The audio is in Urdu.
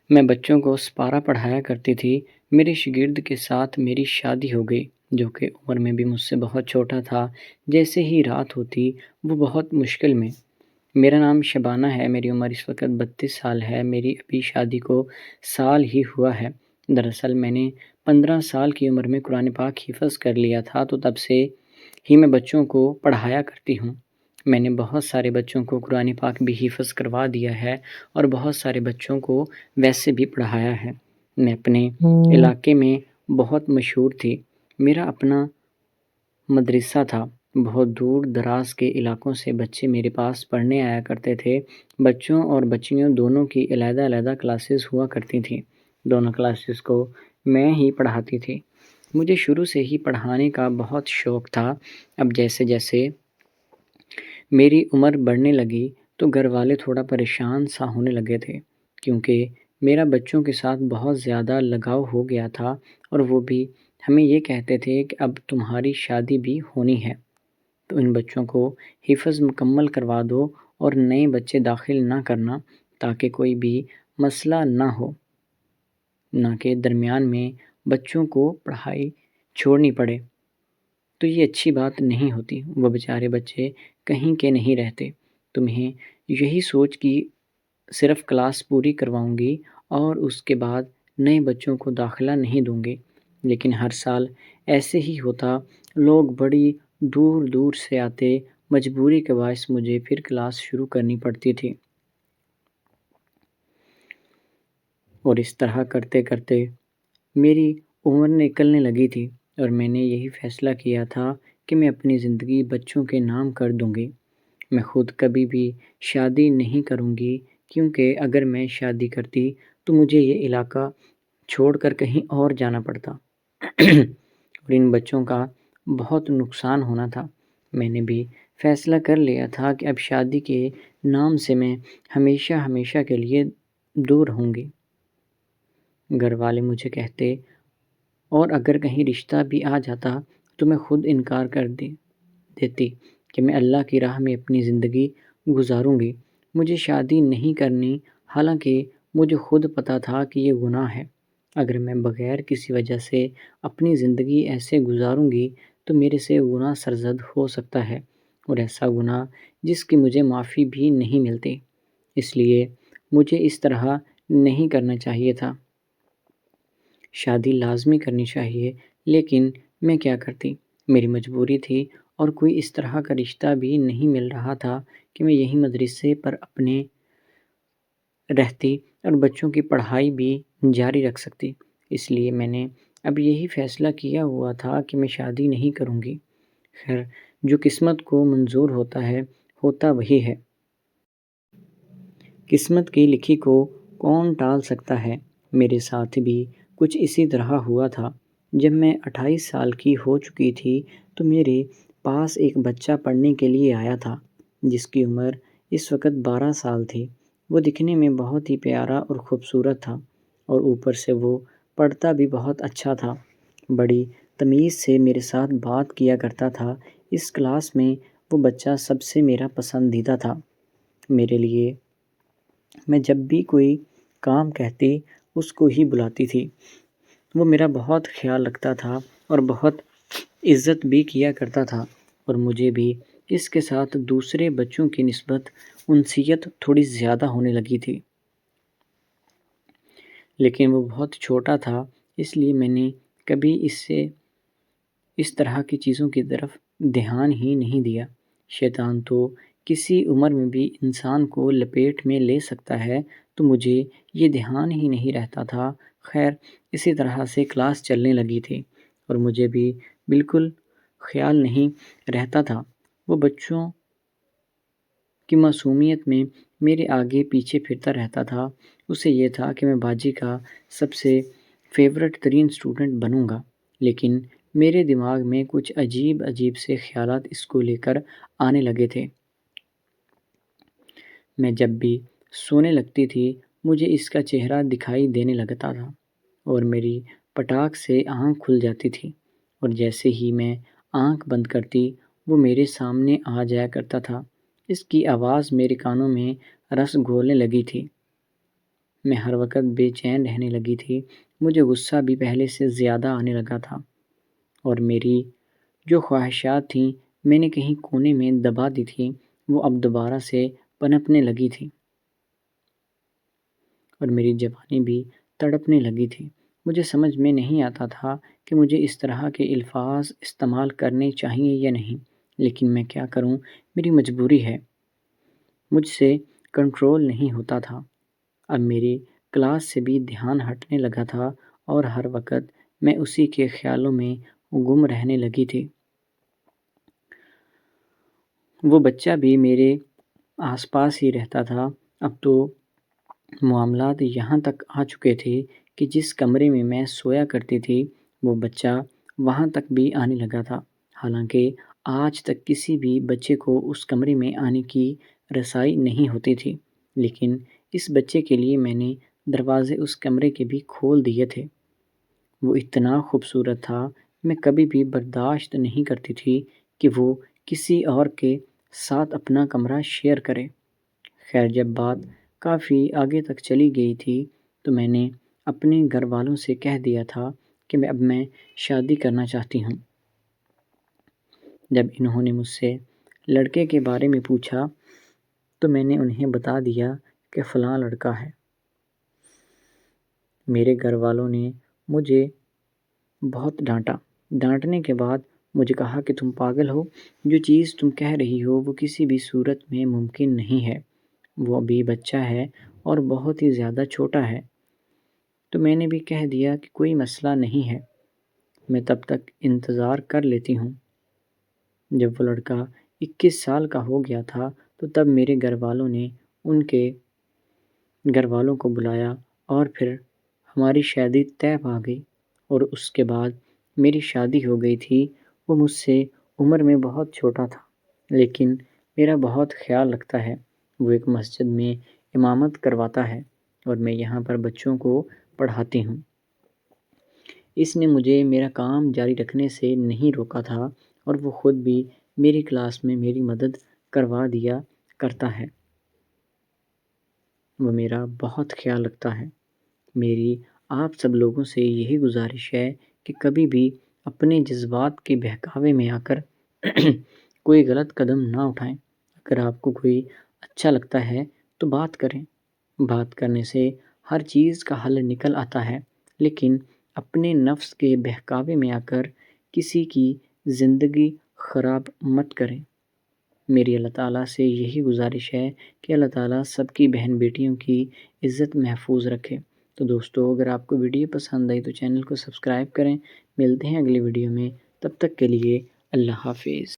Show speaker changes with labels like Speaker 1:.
Speaker 1: میں بچوں کو سپارہ پڑھایا کرتی تھی۔ میرے شاگرد کے ساتھ میری شادی ہو گئی، جو کہ عمر میں بھی مجھ سے بہت چھوٹا تھا۔ جیسے ہی رات ہوتی وہ بہت مشکل میں۔ میرا نام شبانہ ہے، میری عمر اس وقت 32 سال ہے۔ میری ابھی شادی کو سال ہی ہوا ہے۔ دراصل میں نے 15 سال کی عمر میں قرآن پاک حفظ کر لیا تھا، تو تب سے ہی میں بچوں کو پڑھایا کرتی ہوں۔ میں نے بہت سارے بچوں کو قرآن پاک بھی حفظ کروا دیا ہے اور بہت سارے بچوں کو ویسے بھی پڑھایا ہے۔ میں اپنے علاقے میں بہت مشہور تھی۔ میرا اپنا مدرسہ تھا۔ بہت دور دراز کے علاقوں سے بچے میرے پاس پڑھنے آیا کرتے تھے۔ بچوں اور بچیوں دونوں کی علیحدہ علیحدہ کلاسز ہوا کرتی تھیں۔ دونوں کلاسز کو میں ہی پڑھاتی تھی۔ مجھے شروع سے ہی پڑھانے کا بہت شوق تھا۔ اب جیسے جیسے میری عمر بڑھنے لگی تو گھر والے تھوڑا پریشان سا ہونے لگے تھے، کیونکہ میرا بچوں کے ساتھ بہت زیادہ لگاؤ ہو گیا تھا، اور وہ بھی ہمیں یہ کہتے تھے کہ اب تمہاری شادی بھی ہونی ہے، تو ان بچوں کو حفظ مکمل کروا دو اور نئے بچے داخل نہ کرنا، تاکہ کوئی بھی مسئلہ نہ ہو، نہ کہ درمیان میں بچوں کو پڑھائی چھوڑنی پڑے۔ تو یہ اچھی بات نہیں ہوتی۔ وہ بیچارے بچے کہیں کے نہیں رہتے۔ تمہیں یہی سوچ کہ صرف کلاس پوری کرواؤں گی اور اس کے بعد نئے بچوں کو داخلہ نہیں دوں گی، لیکن ہر سال ایسے ہی ہوتا۔ لوگ بڑی دور دور سے آتے، مجبوری کے باعث مجھے پھر کلاس شروع کرنی پڑتی تھی، اور اس طرح کرتے کرتے میری عمر نکلنے لگی تھی، اور میں نے یہی فیصلہ کیا تھا کہ میں اپنی زندگی بچوں کے نام کر دوں گی۔ میں خود کبھی بھی شادی نہیں کروں گی، کیونکہ اگر میں شادی کرتی تو مجھے یہ علاقہ چھوڑ کر کہیں اور جانا پڑتا اور ان بچوں کا بہت نقصان ہونا تھا۔ میں نے بھی فیصلہ کر لیا تھا کہ اب شادی کے نام سے میں ہمیشہ ہمیشہ کے لیے دور ہوں گی۔ گھر والے مجھے کہتے، اور اگر کہیں رشتہ بھی آ جاتا تو میں خود انکار کر دیتی کہ میں اللہ کی راہ میں اپنی زندگی گزاروں گی، مجھے شادی نہیں کرنی، حالانکہ مجھے خود پتہ تھا کہ یہ گناہ ہے۔ اگر میں بغیر کسی وجہ سے اپنی زندگی ایسے گزاروں گی تو میرے سے گناہ سرزد ہو سکتا ہے، اور ایسا گناہ جس کی مجھے معافی بھی نہیں ملتی۔ اس لیے مجھے اس طرح نہیں کرنا چاہیے تھا۔ شادی لازمی کرنی چاہیے، لیکن میں کیا کرتی؟ میری مجبوری تھی، اور کوئی اس طرح کا رشتہ بھی نہیں مل رہا تھا کہ میں یہی مدرسے پر اپنے رہتی اور بچوں کی پڑھائی بھی جاری رکھ سکتی۔ اس لیے میں نے اب یہی فیصلہ کیا ہوا تھا کہ میں شادی نہیں کروں گی۔ خیر، جو قسمت کو منظور ہوتا ہے، ہوتا وہی ہے۔ قسمت کی لکھی کو کون ٹال سکتا ہے؟ میرے ساتھ بھی کچھ اسی طرح ہوا تھا۔ جب میں 28 سال کی ہو چکی تھی تو میرے پاس ایک بچہ پڑھنے کے لیے آیا تھا، جس کی عمر اس وقت 12 سال تھی۔ وہ دکھنے میں بہت ہی پیارا اور خوبصورت تھا، اور اوپر سے وہ پڑھتا بھی بہت اچھا تھا۔ بڑی تمیز سے میرے ساتھ بات کیا کرتا تھا۔ اس کلاس میں وہ بچہ سب سے میرا پسندیدہ تھا۔ میرے لیے میں جب بھی کوئی کام کہتی اس کو ہی بلاتی تھی۔ وہ میرا بہت خیال رکھتا تھا اور بہت عزت بھی کیا کرتا تھا، اور مجھے بھی اس کے ساتھ دوسرے بچوں کی نسبت انسیت تھوڑی زیادہ ہونے لگی تھی۔ لیکن وہ بہت چھوٹا تھا، اس لیے میں نے کبھی اس طرح کی چیزوں کی طرف دھیان ہی نہیں دیا۔ شیطان تو کسی عمر میں بھی انسان کو لپیٹ میں لے سکتا ہے، تو مجھے یہ دھیان ہی نہیں رہتا تھا۔ خیر، اسی طرح سے کلاس چلنے لگی تھی، اور مجھے بھی بالکل خیال نہیں رہتا تھا۔ وہ بچوں کی معصومیت میں میرے آگے پیچھے پھرتا رہتا تھا۔ اسے یہ تھا کہ میں باجی کا سب سے فیورٹ ترین اسٹوڈنٹ بنوں گا، لیکن میرے دماغ میں کچھ عجیب عجیب سے خیالات اس کو لے کر آنے لگے تھے۔ میں جب بھی سونے لگتی تھی مجھے اس کا چہرہ دکھائی دینے لگتا تھا، اور میری پٹاخ سے آنکھ کھل جاتی تھی، اور جیسے ہی میں آنکھ بند کرتی وہ میرے سامنے آ جایا کرتا تھا۔ اس کی آواز میرے کانوں میں رس گھولنے لگی تھی۔ میں ہر وقت بے چین رہنے لگی تھی، مجھے غصہ بھی پہلے سے زیادہ آنے لگا تھا، اور میری جو خواہشات تھیں میں نے کہیں کونے میں دبا دی تھیں وہ اب دوبارہ سے پنپنے لگی تھیں، اور میری جوانی بھی تڑپنے لگی تھی۔ مجھے سمجھ میں نہیں آتا تھا کہ مجھے اس طرح کے الفاظ استعمال کرنے چاہیے یا نہیں، لیکن میں کیا کروں، میری مجبوری ہے، مجھ سے کنٹرول نہیں ہوتا تھا۔ اب میری کلاس سے بھی دھیان ہٹنے لگا تھا اور ہر وقت میں اسی کے خیالوں میں گم رہنے لگی تھی۔ وہ بچہ بھی میرے آس پاس ہی رہتا تھا۔ اب تو معاملات یہاں تک آ چکے تھے کہ جس کمرے میں میں سویا کرتی تھی وہ بچہ وہاں تک بھی آنے لگا تھا، حالانکہ آج تک کسی بھی بچے کو اس کمرے میں آنے کی رسائی نہیں ہوتی تھی، لیکن اس بچے کے لیے میں نے دروازے اس کمرے کے بھی کھول دیے تھے۔ وہ اتنا خوبصورت تھا، میں کبھی بھی برداشت نہیں کرتی تھی کہ وہ کسی اور کے ساتھ اپنا کمرہ شیئر کرے۔ خیر جب بات کافی آگے تک چلی گئی تھی تو میں نے اپنے گھر والوں سے کہہ دیا تھا کہ میں شادی کرنا چاہتی ہوں۔ جب انہوں نے مجھ سے لڑکے کے بارے میں پوچھا تو میں نے انہیں بتا دیا کہ فلاں لڑکا ہے۔ میرے گھر والوں نے مجھے بہت ڈانٹا۔ ڈانٹنے کے بعد مجھے کہا کہ تم پاگل ہو، جو چیز تم کہہ رہی ہو وہ کسی بھی صورت میں ممکن نہیں ہے، وہ ابھی بچہ ہے اور بہت ہی زیادہ چھوٹا ہے۔ تو میں نے بھی کہہ دیا کہ کوئی مسئلہ نہیں ہے، میں تب تک انتظار کر لیتی ہوں۔ جب وہ لڑکا 21 سال کا ہو گیا تھا تو تب میرے گھر والوں نے ان کے گھر والوں کو بلایا اور پھر ہماری شادی طے پا گئی، اور اس کے بعد میری شادی ہو گئی تھی۔ وہ مجھ سے عمر میں بہت چھوٹا تھا لیکن میرا بہت خیال رکھتا ہے۔ وہ ایک مسجد میں امامت کرواتا ہے اور میں یہاں پر بچوں کو پڑھاتی ہوں۔ اس نے مجھے میرا کام جاری رکھنے سے نہیں روکا تھا اور وہ خود بھی میری کلاس میں میری مدد کروا دیا کرتا ہے۔ وہ میرا بہت خیال رکھتا ہے۔ میری آپ سب لوگوں سے یہی گزارش ہے کہ کبھی بھی اپنے جذبات کے بہکاوے میں آ کر کوئی غلط قدم نہ اٹھائیں۔ اگر آپ کو کوئی اچھا لگتا ہے تو بات کریں، بات کرنے سے ہر چیز کا حل نکل آتا ہے، لیکن اپنے نفس کے بہکاوے میں آ کر کسی کی زندگی خراب مت کریں۔ میری اللہ تعالیٰ سے یہی گزارش ہے کہ اللہ تعالیٰ سب کی بہن بیٹیوں کی عزت محفوظ رکھے۔ تو دوستو اگر آپ کو ویڈیو پسند آئی تو چینل کو سبسکرائب کریں۔ ملتے ہیں اگلی ویڈیو میں، تب تک کے لیے اللہ حافظ۔